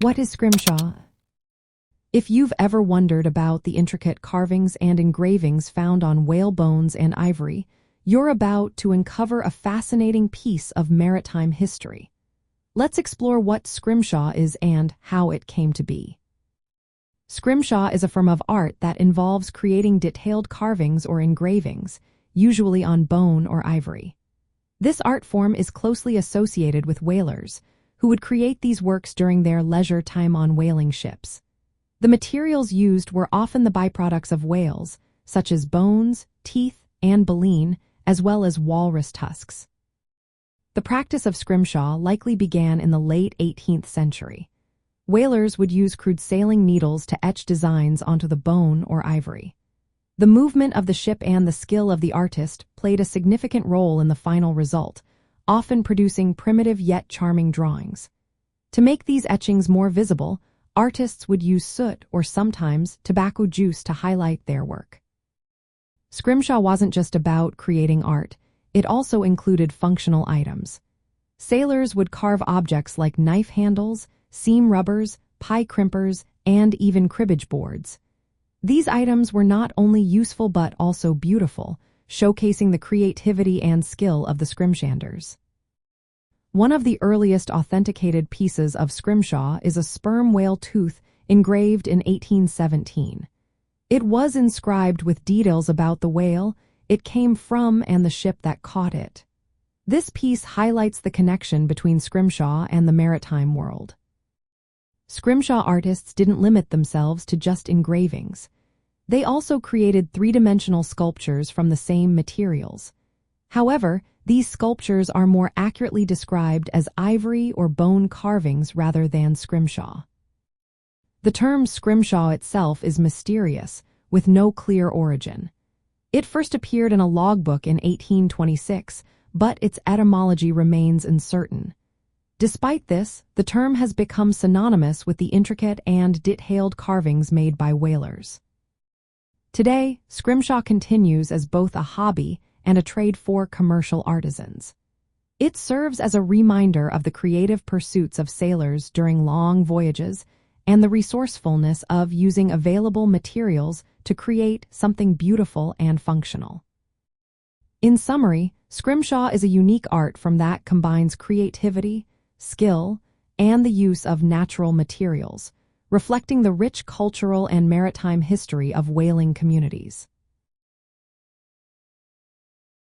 What is Scrimshaw? If you've ever wondered about the intricate carvings and engravings found on whale bones and ivory, you're about to uncover a fascinating piece of maritime history. Let's explore what Scrimshaw is and how it came to be. Scrimshaw is a form of art that involves creating detailed carvings or engravings, usually on bone or ivory. This art form is closely associated with whalers, who would create these works during their leisure time on whaling ships. The materials used were often the byproducts of whales, such as bones, teeth, and baleen, as well as walrus tusks. The practice of scrimshaw likely began in the late 18th century. Whalers would use crude sailing needles to etch designs onto the bone or ivory. The movement of the ship and the skill of the artist played a significant role in the final result, often producing primitive yet charming drawings. To make these etchings more visible, artists would use soot or sometimes tobacco juice to highlight their work. Scrimshaw wasn't just about creating art, it also included functional items. Sailors would carve objects like knife handles, seam rubbers, pie crimpers, and even cribbage boards. These items were not only useful but also beautiful, showcasing the creativity and skill of the scrimshanders. One of the earliest authenticated pieces of scrimshaw is a sperm whale tooth engraved in 1817. It was inscribed with details about the whale it came from and the ship that caught it. This piece highlights the connection between Scrimshaw and the maritime world. Scrimshaw artists didn't limit themselves to just engravings. They also created three-dimensional sculptures from the same materials. However, these sculptures are more accurately described as ivory or bone carvings rather than scrimshaw. The term scrimshaw itself is mysterious, with no clear origin. It first appeared in a logbook in 1826, but its etymology remains uncertain. Despite this, the term has become synonymous with the intricate and detailed carvings made by whalers. Today, scrimshaw continues as both a hobby and a trade for commercial artisans. It serves as a reminder of the creative pursuits of sailors during long voyages and the resourcefulness of using available materials to create something beautiful and functional. In summary, scrimshaw is a unique art form that combines creativity, skill, and the use of natural materials, reflecting the rich cultural and maritime history of whaling communities.